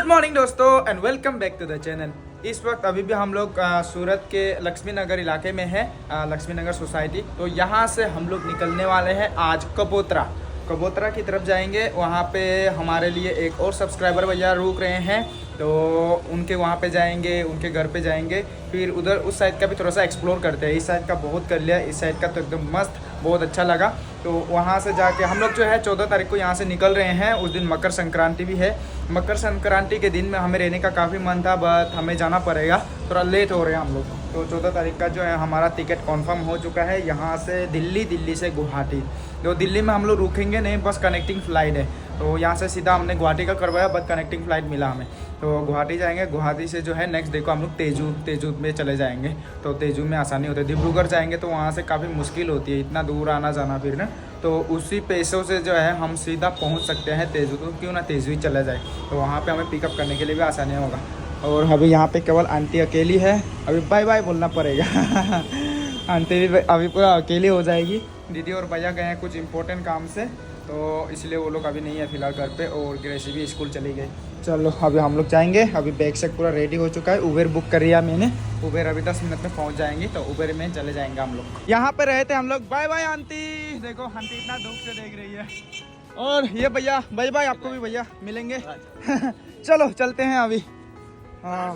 Good morning दोस्तों and welcome back to the channel. इस वक्त अभी भी हम लोग सूरत के लक्ष्मी नगर इलाके में है, लक्ष्मी नगर सोसाइटी। तो यहाँ से हम लोग निकलने वाले हैं आज कबूतरा की तरफ जाएंगे। वहाँ पे हमारे लिए एक और सब्सक्राइबर भैया रुक रहे हैं, तो उनके वहाँ पे जाएंगे, उनके घर पे जाएंगे। फिर उधर उस साइड का भी थोड़ा सा एक्सप्लोर करते हैं। इस साइड का बहुत कर लिया, इस साइड का तो एकदम मस्त, बहुत अच्छा लगा। तो वहाँ से जाके हम लोग जो है 14 तारीख को यहाँ से निकल रहे हैं। उस दिन मकर संक्रांति भी है। मकर संक्रांति के दिन में हमें रहने का काफ़ी मन था, बट हमें जाना पड़ेगा, थोड़ा लेट हो रहे हैं हम लोग। तो 14 तारीख का जो है हमारा टिकट कंफर्म हो चुका है, यहाँ से दिल्ली से गुवाहाटी। तो दिल्ली में हम लोग रुकेंगे नहीं, बस कनेक्टिंग फ़्लाइट है। तो यहाँ से सीधा हमने गुवाहाटी का करवाया, बट कनेक्टिंग फ़्लाइट मिला हमें। तो गुवाहाटी जाएंगे, गुवाहाटी से जो है नेक्स्ट डे को हम लोग तेजू में चले जाएंगे। तो तेजू में आसानी होती है। डिब्रूगढ़ जाएंगे तो वहाँ से काफ़ी मुश्किल होती है, इतना दूर आना जाना फिर ना। तो उसी पैसों से जो है हम सीधा पहुँच सकते हैं तेजू। तो क्यों ना तेजू ही चला जाए, तो वहाँ पे हमें पिकअप करने के लिए भी आसानी होगा। और अभी यहाँ पे केवल आंटी अकेली है, अभी बाय बाय बोलना पड़ेगा। आंटी भी अभी पूरा अकेली हो जाएगी। दीदी और भैया गए हैं कुछ इंपॉर्टेंट काम से, तो इसलिए वो लोग अभी नहीं है फिलहाल घर पे। और ग्रेसी भी स्कूल चली गई। चलो अभी हम लोग जाएंगे। अभी बैग से पूरा रेडी हो चुका है, उबेर बुक कर लिया मैंने। उबेर अभी 10 मिनट में पहुंच जाएंगी, तो उबेर में चले जाएंगे हम लोग। यहाँ पे रहे थे हम लोग। बाय बाय आंटी, देखो आंटी इतना धूप से देख रही है। और ये भैया बाय बाय, आपको भी भैया मिलेंगे। चलो चलते हैं अभी। हाँ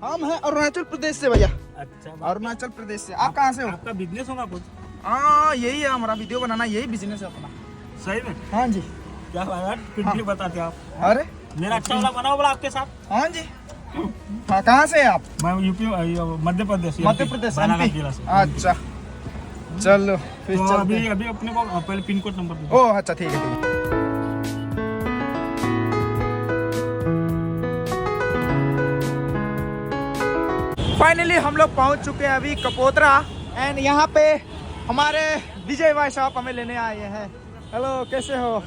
हम हैं अरुणाचल प्रदेश से भैया। अच्छा, अरुणाचल प्रदेश से। आप कहाँ से हो? आपका बिजनेस होगा कुछ? हाँ यही है हमारा, वीडियो बनाना, यही बिजनेस है अपना। सही में? हाँ जी। क्या बात, कुछ भी बताते आप। अरे मेरा अच्छा वाला बना बोला आपके साथ। हाँ जी। हाँ कहाँ से हैं आप? मैं यूपी मध्य प्रदेश। मध्य प्रदेश बालाघाट जिला से। अच्छा चलो फिर तो चलते हैं। अभी अपने को पहले पिन कोड नंबर दो। ओह अच्छा ठीक है ठीक है। फाइनली हम लोग पहुंच चुके हैं अभी कबूतरा। एंड यहाँ पे हमारे विजय भाई साहब हमें लेने आए हैं। हेलो कैसे हो?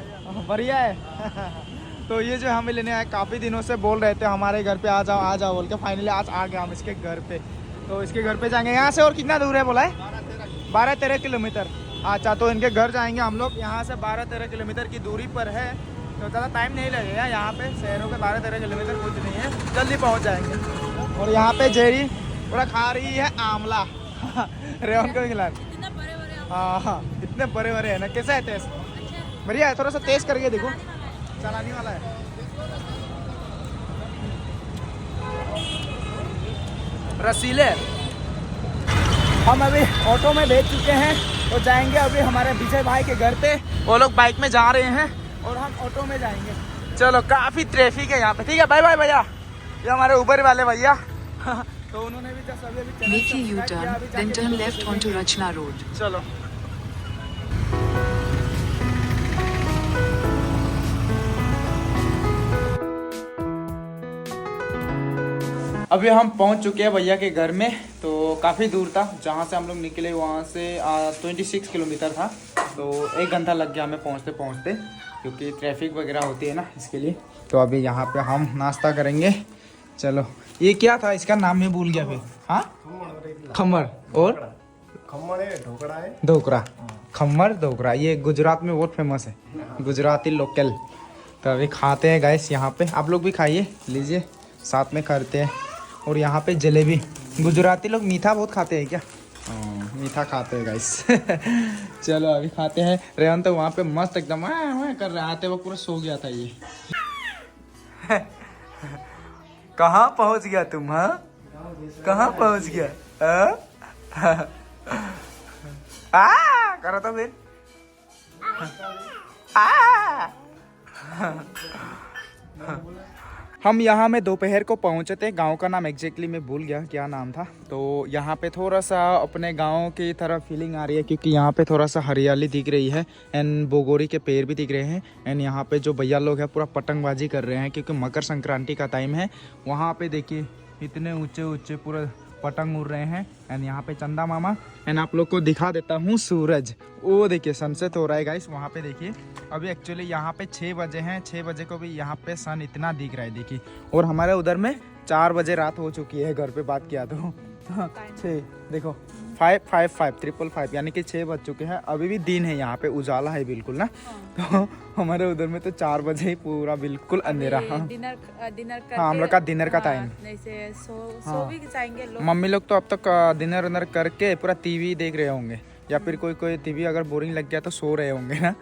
बढ़िया है। तो ये जो हमें लेने आए, काफ़ी दिनों से बोल रहे थे हमारे घर पे आ जाओ बोल के। फाइनली आज आ गए हम इसके घर पे। तो इसके घर पे जाएंगे। यहाँ से और कितना दूर है बोला है? 12-13 किलोमीटर। अच्छा तो इनके घर जाएंगे हम लोग। यहाँ से 12-13 किलोमीटर की दूरी पर है, तो ज़्यादा टाइम नहीं लगेगा। यहाँ पे शहरों पे 12-13 किलोमीटर कुछ नहीं है, जल्दी पहुँच जाएंगे। और यहाँ पे जेरी पूरा खा रही है आंवला। रेवन को भी खिला। हाँ इतने बड़े बड़े है ना। कैसा है टेस्ट? बढ़िया है, थोड़ा सा टेस्ट करके देखो। चलाने वाला है। रसीले। हम अभी ऑटो में बैठ चुके हैं, तो जाएंगे अभी हमारे विजय भाई के घर पे। वो लोग बाइक में जा रहे हैं और हम ऑटो में जाएंगे। चलो काफ़ी ट्रैफिक है यहाँ पे। ठीक है बाय बाय भैया। ये हमारे उबर वाले भैया। तो उन्होंने भी जस्ट अभी Make a U-turn, then turn left onto Rachna Road. चलो अभी हम पहुंच चुके हैं भैया के घर में। तो काफ़ी दूर था जहां से हम लोग निकले, वहां से 26 किलोमीटर था। तो 1 घंटा लग गया हमें पहुंचते पहुंचते, क्योंकि ट्रैफिक वगैरह होती है ना, इसके लिए। तो अभी यहाँ पे हम नाश्ता करेंगे। चलो ये क्या था, इसका नाम मैं भूल गया फिर। हाँ खम्मर और खम्मर है, ढोकड़ा है, ढोकरा। खम्मर ढोकरा ये गुजरात में बहुत फेमस है, गुजराती लोकल। तो अभी खाते हैं गाइस यहाँ पे। आप लोग भी खाइए, लीजिए, साथ में करते हैं। और यहाँ पे जलेबी। गुजराती लोग मीठा बहुत खाते हैं क्या? मीठा खाते हैं गाइस। चलो अभी खाते हैं। रेवन तो वहाँ पे मस्त एकदम कर रहा, आते वक्त पूरा सो गया था ये। कहाँ पहुँच गया तुम? हाँ कहाँ पहुँच गया? करो तो फिर। हम यहाँ में दोपहर को पहुँचे थे। गांव का नाम एग्जैक्टली मैं भूल गया क्या नाम था। तो यहाँ पे थोड़ा सा अपने गांव की तरह फीलिंग आ रही है, क्योंकि यहाँ पे थोड़ा सा हरियाली दिख रही है एंड बोगोरी के पेड़ भी दिख रहे हैं। एंड यहाँ पे जो भैया लोग हैं पूरा पतंगबाजी कर रहे हैं, क्योंकि मकर संक्रांति का टाइम है। वहाँ पे देखिए इतने ऊँचे ऊँचे पूरा पतंग उड़ रहे हैं। एंड यहाँ पे चंदा मामा। एंड आप लोग को दिखा देता हूँ सूरज, वो देखिए सनसेट हो रहा है गाइस। वहाँ पे देखिए अभी एक्चुअली यहाँ पे 6 बजे हैं, 6 बजे को भी यहाँ पे सन इतना दिख रहा है देखिए। और हमारे उधर में 4 बजे रात हो चुकी है, घर पे बात किया तो 6 देखो 555 यानी कि 6 बज चुके हैं। अभी भी दिन है, यहाँ पे उजाला है बिल्कुल ना। तो हमारे उधर में तो 4 बजे ही पूरा बिल्कुल अंधेरा। हाँ डिनर करके हाँ, हम लोग का डिनर का टाइम। नहीं से सो भी जाएंगे लोग। मम्मी लोग तो अब तक डिनर विनर करके पूरा टीवी देख रहे होंगे, या फिर कोई टीवी अगर बोरिंग लग गया तो सो रहे होंगे ना।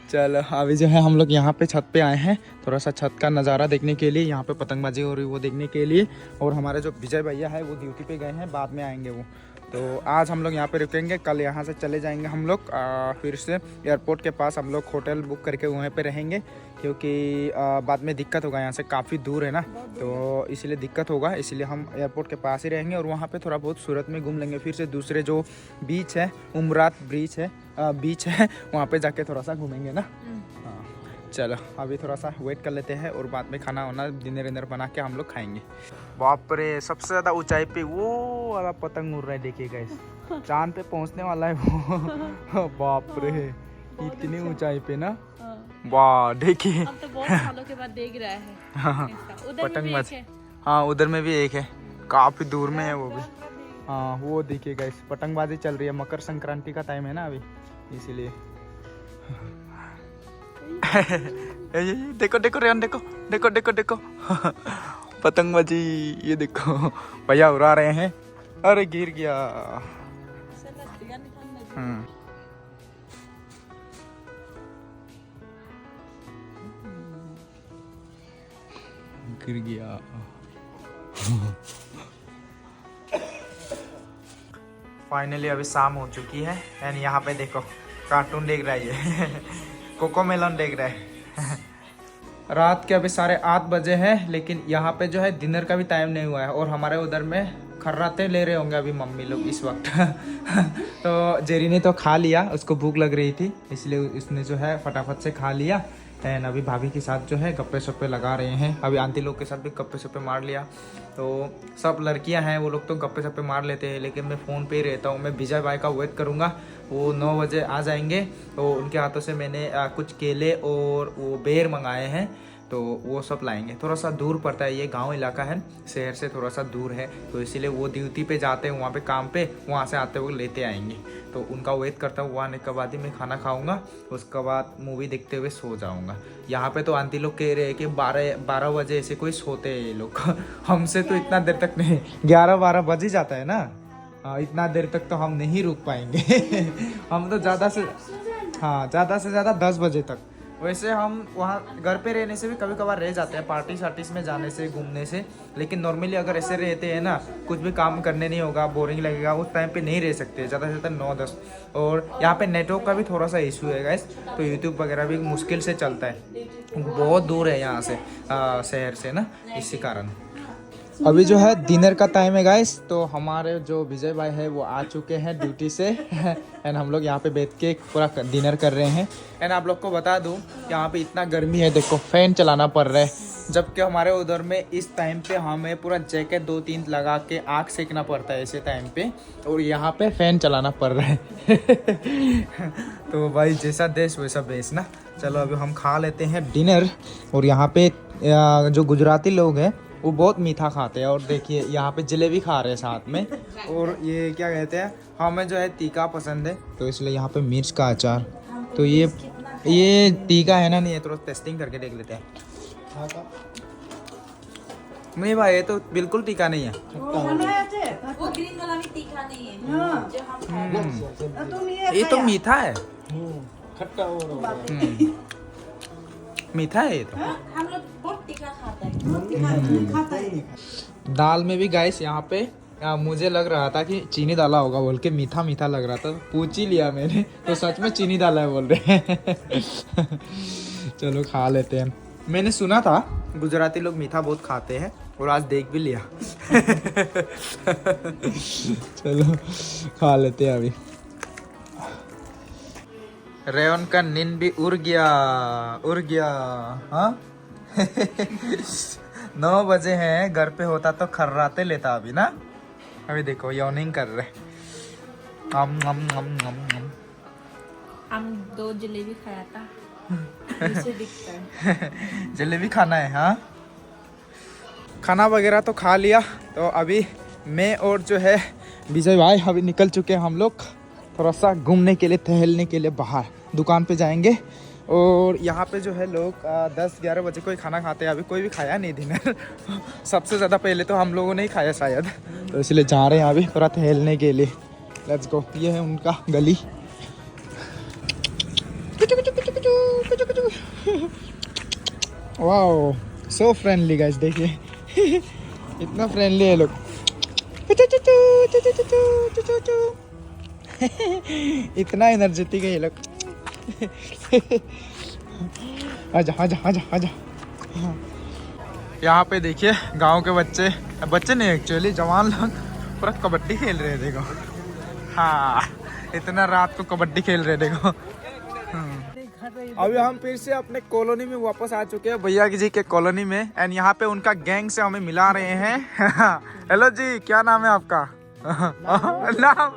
चलो अभी जो है हम लोग यहाँ पे छत पे आए हैं, थोड़ा सा छत का नज़ारा देखने के लिए, यहाँ पे पतंगबाजी हो रही है वो देखने के लिए। और हमारे जो विजय भैया है वो ड्यूटी पे गए हैं, बाद में आएंगे वो। तो आज हम लोग यहाँ पे रुकेंगे, कल यहाँ से चले जाएंगे हम लोग फिर से एयरपोर्ट के पास। हम लोग होटल बुक करके वहीं पे रहेंगे, क्योंकि बाद में दिक्कत होगा, यहाँ से काफ़ी दूर है ना, तो इसलिए दिक्कत होगा। इसलिए हम एयरपोर्ट के पास ही रहेंगे और वहाँ पे थोड़ा बहुत सूरत में घूम लेंगे। फिर से दूसरे जो बीच है, उमरात बीच है वहाँ पे जाके थोड़ा सा घूमेंगे ना। हाँ चलो अभी थोड़ा सा वेट कर लेते हैं और बाद में खाना वाना डिनर बना के हम लोग खाएंगे। बाप रे, सबसे ज़्यादा ऊंचाई पे वो वाला पतंग उड़ रहा है, देखिएगा इस चांद पे पहुंचने वाला है वो। बाप रे, इतनी ऊंचाई पे ना। वाह देखिए, अब तो बहुत सालों के बाद देख रहा है इसका। पतंगबाजी। हाँ उधर में भी एक है, काफ़ी दूर में है वो भी। हाँ वो देखिएगा, इस पतंगबाजी चल रही है, मकर संक्रांति का टाइम है ना अभी, इसीलिए। ये देखो देखो रेन, देखो देखो देखो देखो पतंगबाजी, ये देखो भैया उड़ा रहे हैं। अरे गिर गया। गिर गया। फाइनली अभी शाम हो चुकी है एंड यहाँ पे देखो कार्टून देख रहा है ये कोको मेलन देख रहा है। रात के अभी 8:30 बजे हैं, लेकिन यहाँ पे जो है डिनर का भी टाइम नहीं हुआ है और हमारे उधर में खर्राते ले रहे होंगे अभी मम्मी लोग इस वक्त। तो जेरी ने तो खा लिया, उसको भूख लग रही थी इसलिए उसने जो है फटाफट से खा लिया। एंड अभी भाभी के साथ जो है गप्पे शप्पे लगा रहे हैं। अभी आंटी लोग के साथ भी गप्पे शप्पे मार लिया। तो सब लड़कियां हैं वो लोग तो गप्पे शप्पे मार लेते हैं, लेकिन मैं फ़ोन पे ही रहता हूँ। मैं विजय भाई का वेट करूँगा, वो 9 बजे आ जाएंगे। तो उनके हाथों से मैंने कुछ केले और वो बेर मंगाए हैं, तो वो सब लाएंगे। थोड़ा सा दूर पड़ता है, ये गांव इलाका है, शहर से थोड़ा सा दूर है, तो इसीलिए वो ड्यूटी पे जाते हैं वहाँ पे काम पे, वहाँ से आते हुए लेते आएंगे। तो उनका वेट करता हूँ, वहाँ आने के बाद ही मैं खाना खाऊंगा, उसके बाद मूवी देखते हुए सो जाऊँगा। यहाँ पे तो आंटी लोग कह रहे हैं कि 12 बजे ऐसे कोई सोते हैं ये लोग। हमसे तो इतना देर तक नहीं, 11-12 बज ही जाता है ना। इतना देर तक तो हम नहीं रुक पाएंगे। हम तो ज़्यादा से ज़्यादा 10 बजे तक। वैसे हम वहाँ घर पे रहने से भी कभी कभार रह जाते हैं, पार्टी शार्टीज में जाने से, घूमने से, लेकिन नॉर्मली अगर ऐसे रहते हैं ना, कुछ भी काम करने नहीं होगा, बोरिंग लगेगा, उस टाइम पे नहीं रह सकते, ज़्यादा से ज़्यादा 9-10। और यहाँ पे नेटवर्क का भी थोड़ा सा इशू है गाइस, तो यूट्यूब वगैरह भी मुश्किल से चलता है, बहुत दूर है यहाँ से शहर से ना, इसी कारण। अभी जो है डिनर का टाइम है गाइस, तो हमारे जो विजय भाई है वो आ चुके हैं ड्यूटी से। एंड हम लोग यहाँ पे बैठ के पूरा डिनर कर रहे हैं। एंड आप लोग को बता दूँ यहाँ पे इतना गर्मी है, देखो फैन चलाना पड़ रहा है, जबकि हमारे उधर में इस टाइम पे हमें पूरा जैकेट 2-3 लगा के आग सेकना पड़ता है ऐसे टाइम पे, और यहाँ पे फैन चलाना पड़ रहा है। तो भाई जैसा देश वैसा बेस ना। चलो अभी हम खा लेते हैं डिनर। और यहाँ पे जो गुजराती लोग हैं वो बहुत मीठा खाते हैं, और देखिए यहाँ पे जलेबी खा रहे हैं साथ में। और ये क्या कहते हैं, हमें जो है तीखा पसंद है, तो इसलिए यहाँ पे मिर्च का अचार। तो ये तीखा है ना, नहीं है, थोड़ा टेस्टिंग करके देख लेते हैं। नहीं भाई ये तो बिल्कुल तीखा नहीं है। वो ग्रीन वाला भी तीखा नहीं है जो हम खाए। ये तो मीठा है, खट्टा हो रहा है। मीठा है ये तो। हम लोग बहुत तीखा खाता है। दाल में भी गाइस यहाँ पे मुझे लग रहा था कि चीनी डाला होगा बोल के, मीठा मीठा लग रहा था, पूछ ही लिया मैंने, तो सच में चीनी डाला है बोल रहे हैं। चलो खा लेते हैं। मैंने सुना था गुजराती लोग मीठा बहुत खाते हैं, और आज देख भी लिया। चलो खा लेते हैं अभी। रेवन का नींद भी उड़ गया हाँ। 9 बजे हैं, घर पे होता तो खर्राते लेता अभी ना। अभी देखो यॉर्निंग कर रहे। हम 2 जलेबी खाया था, इसे दिखता है। जलेबी खाना है हाँ। खाना वगैरह तो खा लिया, तो अभी मैं और जो है विजय भाई अभी निकल चुके हैं हम लोग थोड़ा सा घूमने के लिए, टहलने के लिए बाहर दुकान पे जाएंगे। और यहाँ पे जो है लोग 10-11 बजे कोई खाना खाते हैं, अभी कोई भी खाया नहीं डिनर सबसे ज़्यादा पहले तो हम लोगों ने ही खाया शायद, तो इसलिए जा रहे हैं अभी थोड़ा टहलने के लिए। Let's go. ये है उनका गली। वाओ सो फ्रेंडली गाइस, देखिए इतना फ्रेंडली है लोग। इतना एनर्जेटिक है ये लोग। आजा आजा आजा आजा। यहाँ पे देखिए गांव के बच्चे नहीं एक्चुअली जवान लोग पूरा कबड्डी खेल रहे हैं, देखो। हाँ इतना रात को कबड्डी खेल रहे, देखो। अभी हम फिर से अपने कॉलोनी में वापस आ चुके हैं, भैया जी के कॉलोनी में। एंड यहाँ पे उनका गैंग से हमें मिला रहे हैं। हेलो जी, क्या नाम है आपका? नाम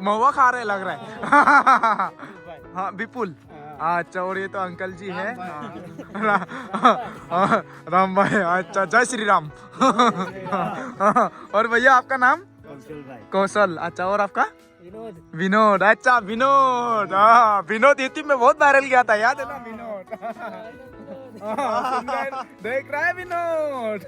महुआ खा रहे लग रहा है। हाँ विपुल। अच्छा, और ये तो अंकल जी है राम भाई। अच्छा, जय श्री राम। और भैया आपका नाम? कौशल। अच्छा, और आपका? विनोद। अच्छा विनोद। विनोद यूट्यूब में बहुत वायरल गया था, याद है ना विनोद? देख रहा है विनोद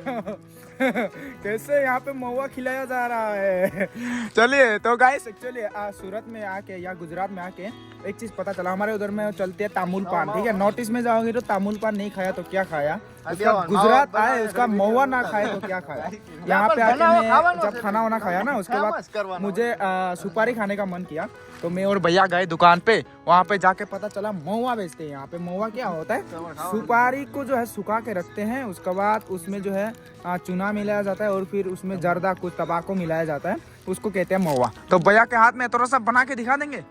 कैसे यहाँ पे महुआ खिलाया जा रहा है। चलिए तो गाइस एक्चुअली सूरत में आके या गुजरात में आके एक चीज पता चला, हमारे उधर में चलते हैं तामुल पान, ठीक है। नॉर्थ ईस्ट में जाओगे तो तामुल पान नहीं खाया तो क्या खाया, उसका गुजरात आए उसका महुआ ना खाए तो क्या खाया। यहाँ पे आके मैं जब खाना वाना खाया ना, उसके बाद मुझे सुपारी खाने का मन किया, तो मैं और भैया गए दुकान पे। वहाँ पे जाके पता चला महुआ बेचते हैं यहाँ पे। महुआ क्या होता है, सुपारी को जो है सुखा के रखते हैं, उसके बाद उसमें जो है चूना मिलाया जाता है और फिर उसमें जर्दा कुछ तंबाकू मिलाया जाता है, उसको कहते हैं महुआ। तो भैया के हाथ में थोड़ा सा बना के दिखा देंगे।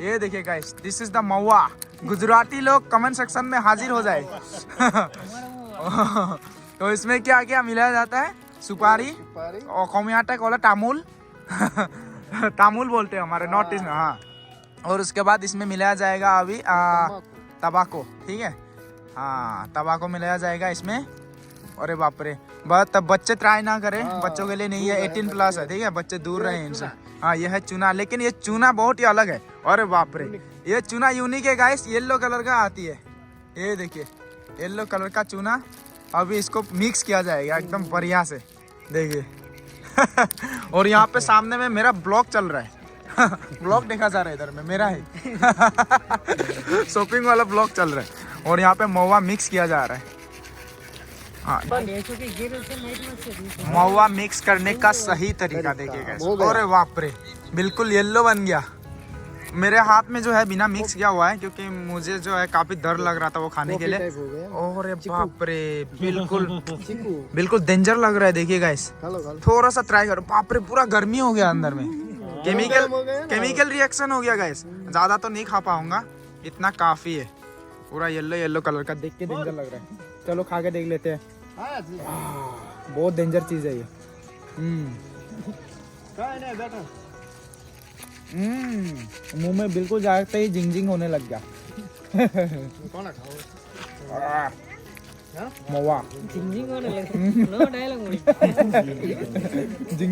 ये देखिए गाइस, दिस इज द महुआ। गुजराती लोग कमेंट सेक्शन में हाजिर हो जाए। तो इसमें क्या क्या मिलाया जाता है? सुपारी और कौमियाटा कोला तामुल तामुल बोलते हैं हमारे नॉर्थ ईस्ट में। हाँ, और उसके बाद इसमें मिलाया जाएगा अभी तंबाकू, ठीक है। हाँ, तंबाकू मिलाया जाएगा इसमें। अरे बाप रे, बस तब बच्चे ट्राई ना करें, बच्चों के लिए नहीं है, 18 प्लस है, ठीक है। बच्चे दूर रहे इनसे। हाँ, ये है चूना, लेकिन ये चूना बहुत ही अलग है। अरे बाप रे, ये चूना यूनिक है गाइस, येलो कलर का आती है। ये देखिए येलो कलर का चूना। अभी इसको मिक्स किया जाएगा एकदम बढ़िया से, देखिए। और यहाँ पे सामने में मेरा ब्लॉग चल रहा है। ब्लॉग देखा जा रहा है इधर में, मेरा है। शॉपिंग वाला ब्लॉग चल रहा है और यहाँ पे महुआ मिक्स किया जा रहा है। हाँ, महुआ मिक्स करने का सही तरीका देखिएगा। अरे बाप रे, बिल्कुल येलो बन गया। मेरे हाथ में जो है बिना मिक्स किया हुआ है, क्योंकि मुझे जो है काफी डर लग रहा था वो खाने के लिए। अरे बाप रे, बिल्कुल डेंजर लग रहा है। देखिए गाइस, थोड़ा सा ट्राई करो। बाप रे, पूरा गर्मी हो गया अंदर में, केमिकल रिएक्शन हो गया गाइस। ज्यादा तो नहीं खा पाऊंगा, इतना काफी है। पूरा येलो येलो कलर का, देख के डेंजर लग रहा है। चलो खा के देख लेते हैं। बहुत डेंजर चीज है ये। मुंह में बिल्कुल जाते ही जिंग जिंग होने लग गया। महुआ जिंग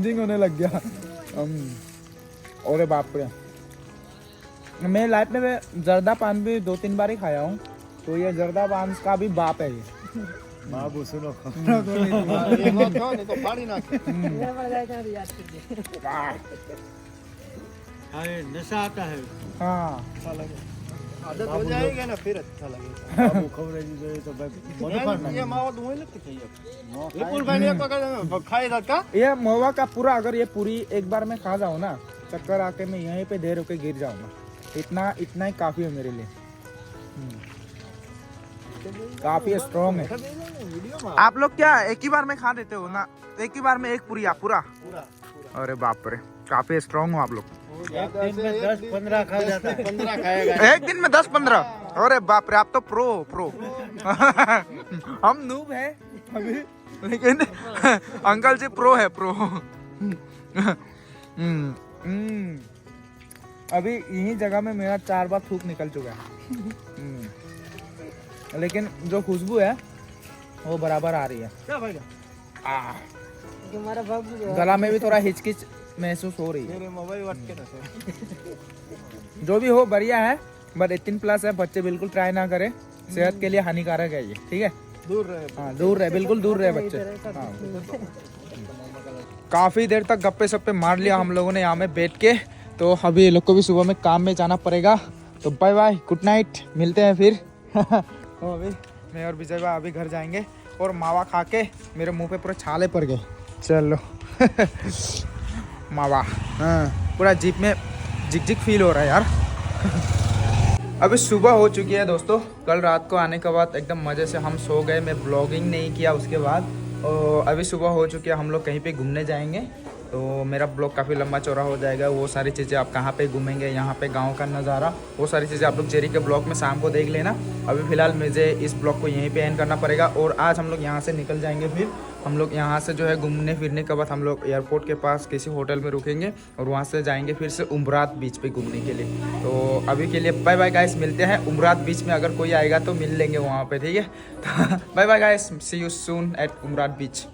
जिंग होने लग गया। अरे बाप रे, मैं लाइफ में जर्दा पान भी 2-3 बार ही खाया हूँ, तो ये जर्दा पान का भी बाप है ये। बाबू सुनो, नशा आता है। हाँ, आदत हो जाएगा ना, फिर अच्छा लगेगा। बाबू खबर तो ये मावा दूं लगती है। ये पुल भाई को खाएगा क्या? ये महुआ का पूरा, अगर ये पूरी एक बार में खा जाऊँ ना, चक्कर आके मैं यहीं पे देर होके गिर जाऊंगा। इतना ही काफी है मेरे लिए। काफी स्ट्रॉन्ग है। आप लोग क्या एक ही बार में खा देते हो ना? एक ही बार में एक पूरी पूरा? अरे बाप रे, काफी स्ट्रॉन्ग हो आप लोग। एक दिन में 10-15 खा जाता है। 15 खाएगा एक दिन में 10-15? अरे बाप रे, आप तो प्रो। हम नूब है अभी, लेकिन अंकल जी प्रो है, प्रो। अभी यही जगह में मेरा 4 बार थूक निकल चुका है। लेकिन जो खुशबू है वो बराबर आ रही है। क्या भाई? गला में भी थोड़ा हिचकिच महसूस हो रही है। मेरे मोबाइल वट के ना जो भी हो बढ़िया है, बट 18+ है, बच्चे बिल्कुल ट्राई ना करें, सेहत के लिए हानिकारक है ये, ठीक है। दूर रहे। हाँ दूर रहे, बिल्कुल दूर रहे बच्चे। हाँ। काफ़ी देर तक गप्पे सप्पे मार लिया हम लोगों ने यहाँ में बैठ के, तो अभी ये लोग को भी सुबह में काम में जाना पड़ेगा, तो बाय बाय, गुड नाइट, मिलते हैं फिर। तो अभी मैं और विजय भाई अभी घर जाएंगे, और मावा खा के मेरे मुंह पे पूरे छाले पड़ गए। चलो मावा, हाँ पूरा जीप में जिक जिक फील हो रहा है यार। अभी सुबह हो चुकी है दोस्तों। कल रात को आने के बाद एकदम मज़े से हम सो गए, मैं ब्लॉगिंग नहीं किया उसके बाद। और अभी सुबह हो चुकी है, हम लोग कहीं पे घूमने जाएंगे, तो मेरा ब्लॉग काफ़ी लंबा चौड़ा हो जाएगा। वो सारी चीज़ें आप कहाँ पे घूमेंगे, यहाँ पे गांव का नज़ारा, वो सारी चीज़ें आप लोग जेरी के ब्लॉग में शाम को देख लेना। अभी फ़िलहाल मुझे इस ब्लॉग को यहीं पे एंड करना पड़ेगा, और आज हम लोग यहाँ से निकल जाएंगे। फिर हम लोग यहाँ से जो है घूमने फिरने के बाद हम लोग एयरपोर्ट के पास किसी होटल में रुकेंगे, और वहाँ से जाएंगे फिर से उमरात बीच पे घूमने के लिए। तो अभी के लिए बाय बाय गाइस, मिलते हैं उमरात बीच में, अगर कोई आएगा तो मिल लेंगे वहाँ पे, ठीक है। Bye bye guys, see you soon at Umrat beach.